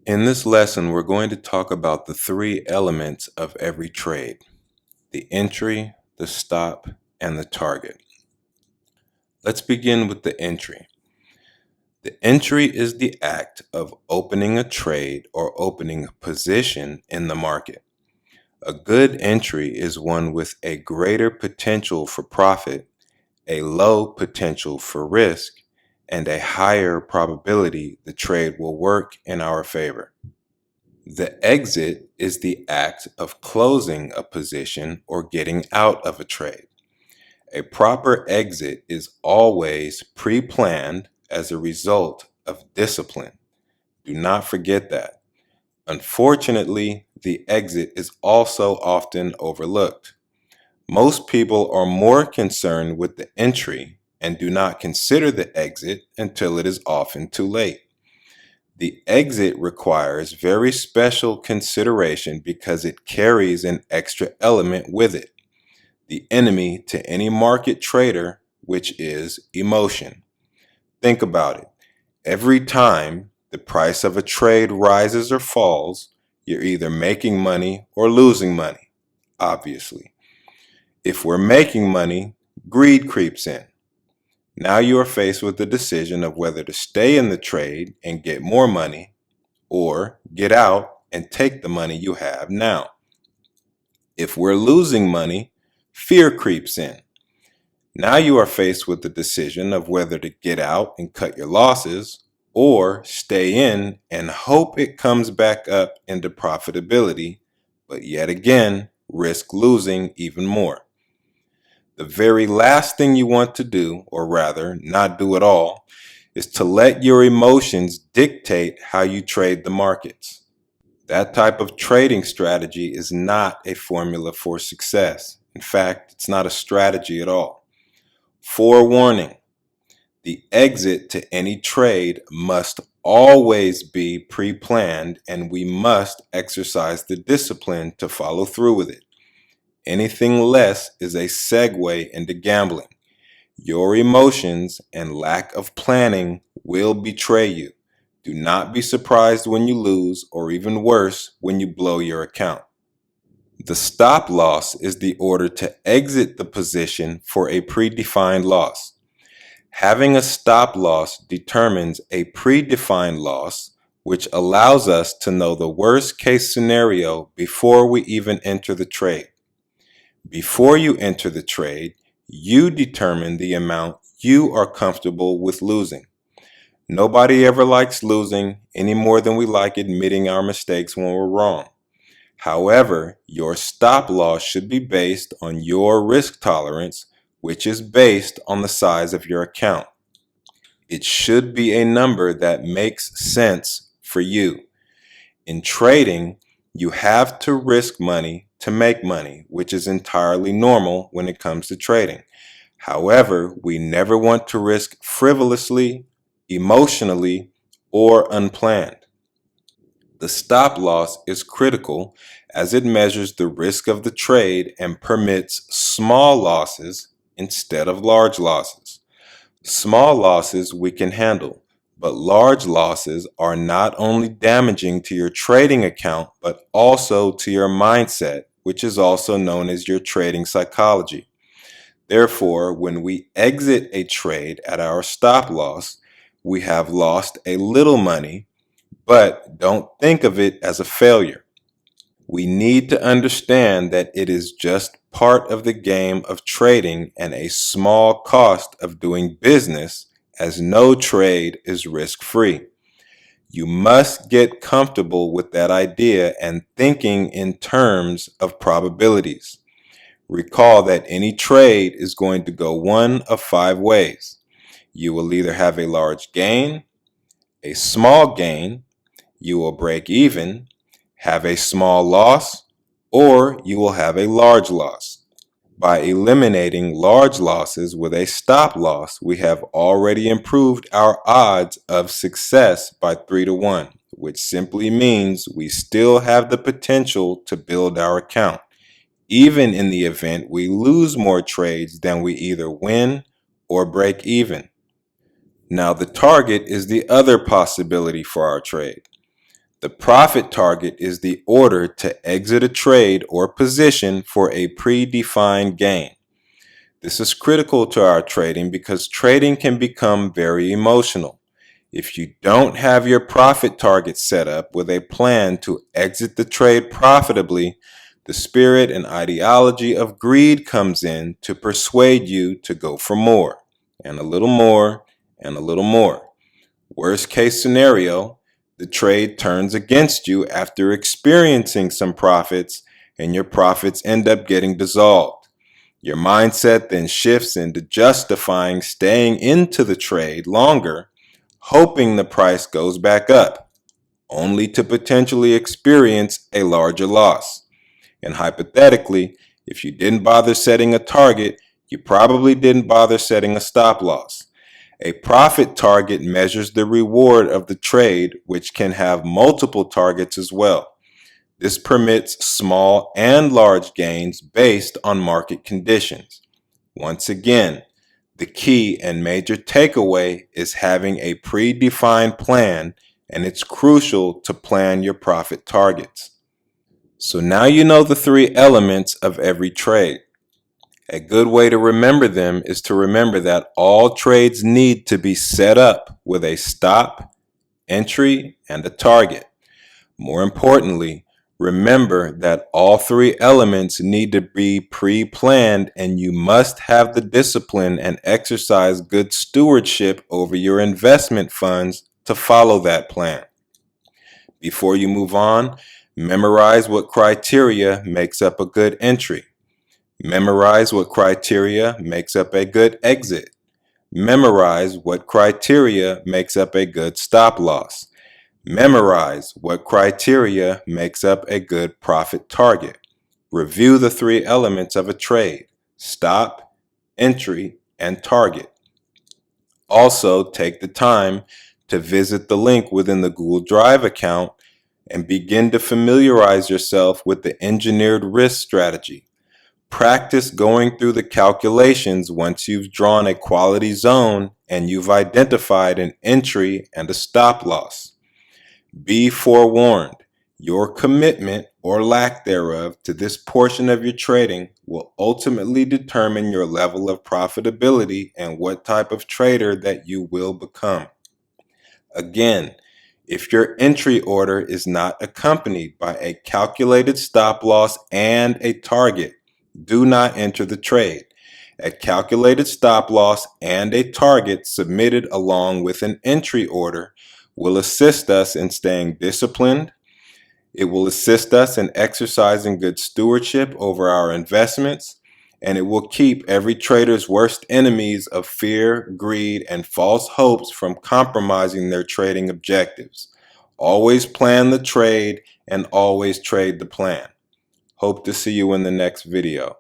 In this lesson, we're going to talk about the three elements of every trade: the entry, the stop, and the target. Let's begin with the entry. The entry is the act of opening a trade or opening a position in the market. A good entry is one with a greater potential for profit, a low potential for risk, and a higher probability the trade will work in our favor. The exit is the act of closing a position or getting out of a trade. A proper exit is always pre-planned as a result of discipline. Do not forget that. Unfortunately, the exit is also often overlooked. Most people are more concerned with the entry and do not consider the exit until it is often too late. The exit requires very special consideration because it carries an extra element with it, the enemy to any market trader, which is emotion. Think about it. Every time the price of a trade rises or falls, you're either making money or losing money, obviously. If we're making money, greed creeps in. Now you are faced with the decision of whether to stay in the trade and get more money or get out and take the money you have now. If we're losing money, fear creeps in. Now you are faced with the decision of whether to get out and cut your losses or stay in and hope it comes back up into profitability, but yet again, risk losing even more. The very last thing you want to do, or rather not do at all, is to let your emotions dictate how you trade the markets. That type of trading strategy is not a formula for success. In fact, it's not a strategy at all. Forewarning: the exit to any trade must always be pre-planned, and we must exercise the discipline to follow through with it. Anything less is a segue into gambling. Your emotions and lack of planning will betray you. Do not be surprised when you lose, or even worse, when you blow your account. The stop loss is the order to exit the position for a predefined loss. Having a stop loss determines a predefined loss, which allows us to know the worst case scenario before we even enter the trade. Before you enter the trade, you determine the amount you are comfortable with losing. Nobody ever likes losing any more than we like admitting our mistakes when we're wrong. However, your stop loss should be based on your risk tolerance, which is based on the size of your account. It should be a number that makes sense for you. In trading, you have to risk money to make money, which is entirely normal when it comes to trading. However, we never want to risk frivolously, emotionally, or unplanned. The stop loss is critical as it measures the risk of the trade and permits small losses instead of large losses. Small losses we can handle, but large losses are not only damaging to your trading account, but also to your mindset, which is also known as your trading psychology. Therefore, when we exit a trade at our stop loss, we have lost a little money, but don't think of it as a failure. We need to understand that it is just part of the game of trading and a small cost of doing business, as no trade is risk-free. You must get comfortable with that idea and thinking in terms of probabilities. Recall that any trade is going to go one of 5 ways. You will either have a large gain, a small gain, you will break even, have a small loss, or you will have a large loss. By eliminating large losses with a stop loss, we have already improved our odds of success by 3 to 1, which simply means we still have the potential to build our account, even in the event we lose more trades than we either win or break even. Now, the target is the other possibility for our trade. The profit target is the order to exit a trade or position for a predefined gain. This is critical to our trading because trading can become very emotional. If you don't have your profit target set up with a plan to exit the trade profitably, the spirit and ideology of greed comes in to persuade you to go for more, and a little more, and a little more. Worst case scenario, the trade turns against you after experiencing some profits, and your profits end up getting dissolved. Your mindset then shifts into justifying staying into the trade longer, hoping the price goes back up, only to potentially experience a larger loss. And hypothetically, if you didn't bother setting a target, you probably didn't bother setting a stop loss. A profit target measures the reward of the trade, which can have multiple targets as well. This permits small and large gains based on market conditions. Once again, the key and major takeaway is having a predefined plan, and it's crucial to plan your profit targets. So now you know the three elements of every trade. A good way to remember them is to remember that all trades need to be set up with a stop, entry, and a target. More importantly, remember that all three elements need to be pre-planned, and you must have the discipline and exercise good stewardship over your investment funds to follow that plan. Before you move on, memorize what criteria makes up a good entry. Memorize what criteria makes up a good exit. Memorize what criteria makes up a good stop loss. Memorize what criteria makes up a good profit target. Review the three elements of a trade: stop, entry, and target. Also, take the time to visit the link within the Google Drive account and begin to familiarize yourself with the engineered risk strategy. Practice going through the calculations once you've drawn a quality zone and you've identified an entry and a stop loss. Be forewarned, your commitment or lack thereof to this portion of your trading will ultimately determine your level of profitability and what type of trader that you will become. Again, if your entry order is not accompanied by a calculated stop loss and a target, do not enter the trade. A calculated stop loss and a target submitted along with an entry order will assist us in staying disciplined. It will assist us in exercising good stewardship over our investments, and it will keep every trader's worst enemies of fear, greed, and false hopes from compromising their trading objectives. Always plan the trade and always trade the plan. Hope to see you in the next video.